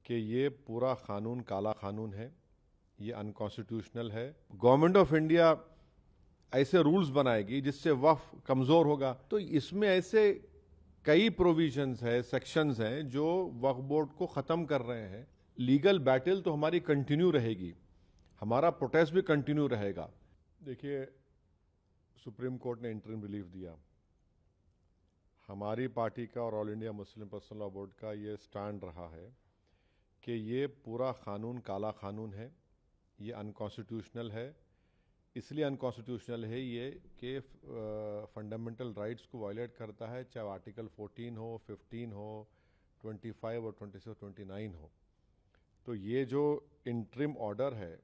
कि ये पूरा कानून काला कानून है, ये अनकॉन्स्टिट्यूशनल है। गवर्नमेंट ऑफ इंडिया ऐसे रूल्स बनाएगी जिससे वक्फ कमजोर होगा। तो इसमें ऐसे कई प्रोविजंस है, सेक्शंस हैं जो वक्फ बोर्ड को खत्म कर रहे हैं। लीगल बैटल तो हमारी कंटिन्यू रहेगी, हमारा प्रोटेस्ट भी कंटिन्यू रहेगा। देखिए, सुप्रीम कोर्ट ने इंटरिम रिलीफ दिया। हमारी पार्टी का और all India Muslim personal law board का ये स्टैंड रहा है कि ये पूरा कानून काला कानून है, ये अनकॉन्स्टिट्यूशनल है। इसलिए अनकॉन्स्टिट्यूशनल है ये कि फंडामेंटल राइट्स को वायलेट करता है, चाहे आर्टिकल 14 हो, 15 हो, 25 और 26 और 29 हो। तो ये जो इंटरिम ऑर्डर है,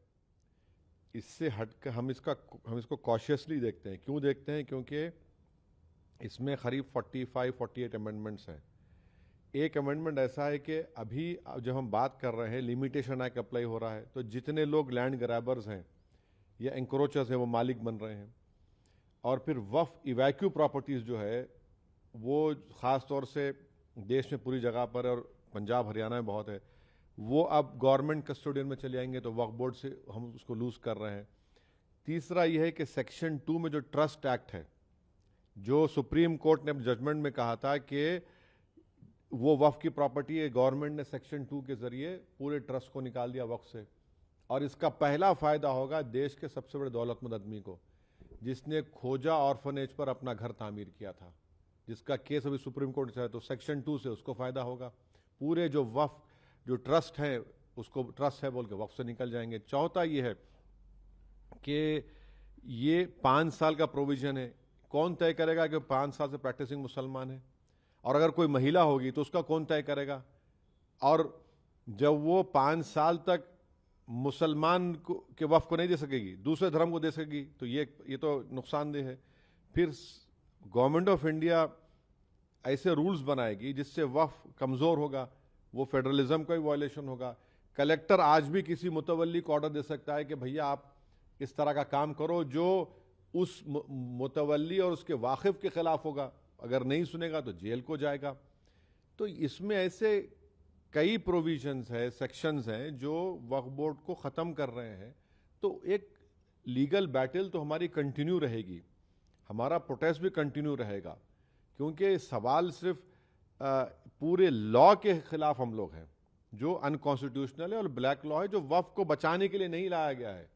इससे हटकर हम इसको कॉशियसली देखते हैं। क्यों देखते हैं? क्योंकि इसमें करीब 45-48 अमेंडमेंट्स हैं। एक अमेंडमेंट ऐसा है कि अभी जब हम बात कर रहे हैं, लिमिटेशन एक्ट अप्लाई हो रहा है, तो जितने लोग लैंड ग्रैबर्स हैं या एंक्रोचर्स हैं वो मालिक बन रहे हैं। और फिर वफ इवैक्यू प्रॉपर्टीज़ जो है वो ख़ास तौर से देश में पूरी जगह पर और पंजाब हरियाणा में बहुत है, वो अब गवर्नमेंट कस्टोडियन में चले आएंगे, तो वक्फ बोर्ड से हम उसको लूज़ कर रहे हैं। तीसरा यह है कि सेक्शन 2 में जो ट्रस्ट एक्ट है, जो सुप्रीम कोर्ट ने जजमेंट में कहा था कि वो वक्फ की प्रॉपर्टी है, गवर्नमेंट ने सेक्शन 2 के जरिए पूरे ट्रस्ट को निकाल दिया वक्फ से। और इसका पहला फायदा होगा देश के सबसे बड़े दौलतमंद आदमी को, जिसने खोजा ऑर्फनेज पर अपना घर तामीर किया था, जिसका केस अभी सुप्रीम कोर्ट से है। तो सेक्शन 2 से उसको फायदा होगा। पूरे जो वक्फ जो ट्रस्ट है उसको ट्रस्ट है बोल के वक्फ से निकल जाएंगे। चौथा ये है कि ये 5 साल का प्रोविजन है। कौन तय करेगा कि 5 साल से प्रैक्टिसिंग मुसलमान है? और अगर कोई महिला होगी तो उसका कौन तय करेगा? और जब वो 5 साल तक मुसलमान के वक्फ को नहीं दे सकेगी, दूसरे धर्म को दे सकेगी, तो ये तो नुकसानदेह है। फिर गवर्नमेंट ऑफ इंडिया ऐसे रूल्स बनाएगी जिससे वक्फ कमजोर होगा, वो फेडरलिज्म का भी वायलेशन होगा। कलेक्टर आज भी किसी मुतवल्ली को ऑर्डर दे सकता है कि भैया आप इस तरह का काम करो, जो उस मुतवल्ली और उसके वाकिफ के खिलाफ होगा। अगर नहीं सुनेगा तो जेल को जाएगा। तो इसमें ऐसे कई प्रोविजंस है, सेक्शंस हैं जो वक्फ बोर्ड को ख़त्म कर रहे हैं। तो एक लीगल बैटल तो हमारी कंटिन्यू रहेगी, हमारा प्रोटेस्ट भी कंटिन्यू रहेगा। क्योंकि सवाल सिर्फ पूरे लॉ के खिलाफ हम लोग हैं, जो अनकॉन्स्टिट्यूशनल है और ब्लैक लॉ है, जो वक्फ को बचाने के लिए नहीं लाया गया है,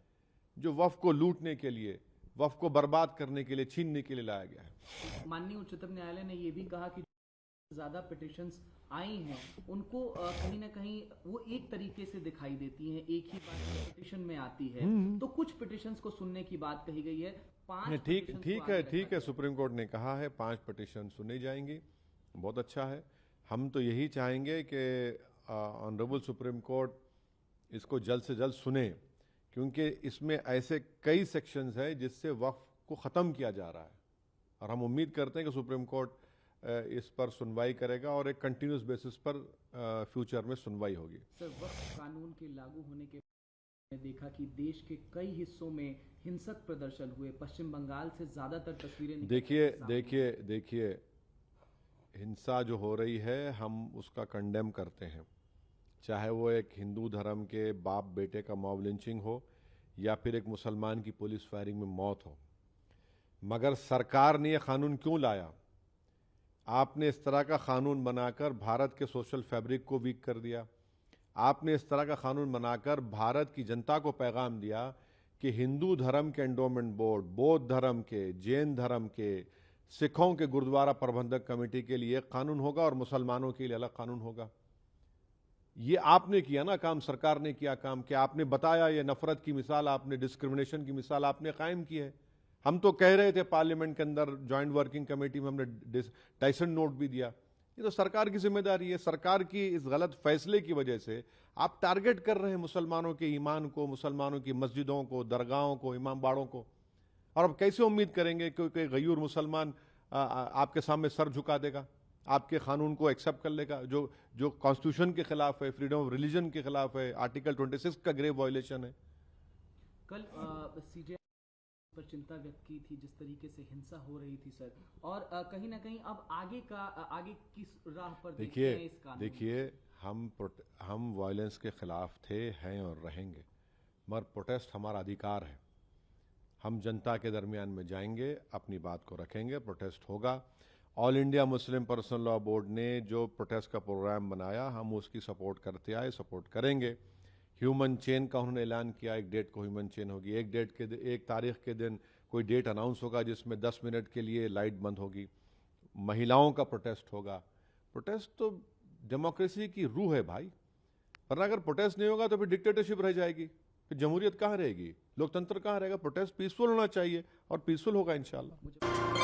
जो वक्फ को लूटने के लिए, वक्फ को बर्बाद करने के लिए, छीनने के लिए लाया गया है। माननीय उच्चतम न्यायालय ने यह भी कहा कि ज्यादा पिटिशंस आई हैं उनको कहीं ना कहीं वो एक तरीके से दिखाई देती हैं, एक ही बात पिटिशन में आती है। तो कुछ पिटिशंस को सुनने की बात कही गई है। 5 ठीक है, सुप्रीम कोर्ट ने कहा है 5 पिटिशन सुनी जाएंगी, बहुत अच्छा है। हम तो यही चाहेंगे कि ऑनरेबल सुप्रीम कोर्ट इसको जल्द से जल्द सुने, क्योंकि इसमें ऐसे कई सेक्शंस हैं जिससे वक्फ को ख़त्म किया जा रहा है। और हम उम्मीद करते हैं कि सुप्रीम कोर्ट इस पर सुनवाई करेगा और एक कंटिन्यूस बेसिस पर फ्यूचर में सुनवाई होगी। सर, वक्फ कानून के लागू होने के बाद देखा कि देश के कई हिस्सों में हिंसक प्रदर्शन हुए। पश्चिम बंगाल से ज्यादातर तस्वीरें देखिए, हिंसा जो हो रही है हम उसका कंडेम करते हैं, चाहे वो एक हिंदू धर्म के बाप बेटे का मॉब लिंचिंग हो या फिर एक मुसलमान की पुलिस फायरिंग में मौत हो। मगर सरकार ने यह कानून क्यों लाया? आपने इस तरह का कानून बनाकर भारत के सोशल फैब्रिक को वीक कर दिया। आपने इस तरह का कानून बनाकर भारत की जनता को पैगाम दिया कि हिंदू धर्म के एंडोमेंट बोर्ड, बौद्ध धर्म के, जैन धर्म के, सिखों के गुरुद्वारा प्रबंधक कमेटी के लिए एक कानून होगा और मुसलमानों के लिए अलग कानून होगा। ये आपने किया ना काम, सरकार ने किया काम कि आपने बताया, ये नफरत की मिसाल, आपने डिस्क्रिमिनेशन की मिसाल आपने कायम की है। हम तो कह रहे थे पार्लियामेंट के अंदर जॉइंट वर्किंग कमेटी में, हमने टाइसन नोट भी दिया। ये तो सरकार की जिम्मेदारी है। सरकार की इस गलत फैसले की वजह से आप टारगेट कर रहे हैं मुसलमानों के ईमान को, मुसलमानों की मस्जिदों को, दरगाहों को, इमाम बाड़ों को। और अब कैसे उम्मीद करेंगे कि कोई गयूर मुसलमान आपके सामने सर झुका देगा, आपके कानून को एक्सेप्ट कर लेगा, जो कॉन्स्टिट्यूशन के खिलाफ है, फ्रीडम ऑफ रिलीजन के खिलाफ है, आर्टिकल 26 का ग्रेव वायलेशन है। कल सीजे पर चिंता व्यक्त की थी जिस तरीके से हिंसा हो रही थी सर, और कहीं ना कहीं अब आगे किस राह पर देखिए, हम वायलेंस के ख़िलाफ़ थे, हैं और रहेंगे, मगर प्रोटेस्ट हमारा अधिकार है। हम जनता के दरमियान में जाएंगे, अपनी बात को रखेंगे, प्रोटेस्ट होगा। All India Muslim personal law board ने जो प्रोटेस्ट का प्रोग्राम बनाया, हम उसकी सपोर्ट करते आए, सपोर्ट करेंगे। ह्यूमन चेन का उन्होंने ऐलान किया, एक डेट को ह्यूमन चेन होगी, एक तारीख के दिन कोई डेट अनाउंस होगा जिसमें 10 मिनट के लिए लाइट बंद होगी, महिलाओं का प्रोटेस्ट होगा। प्रोटेस्ट तो डेमोक्रेसी की रूह है भाई, वरना अगर प्रोटेस्ट नहीं होगा तो फिर डिक्टेटरशिप रह जाएगी, फिर जमहूरियत कहाँ रहेगी, लोकतंत्र कहाँ रहेगा। प्रोटेस्ट पीसफुल होना चाहिए और पीसफुल होगा इंशाल्लाह।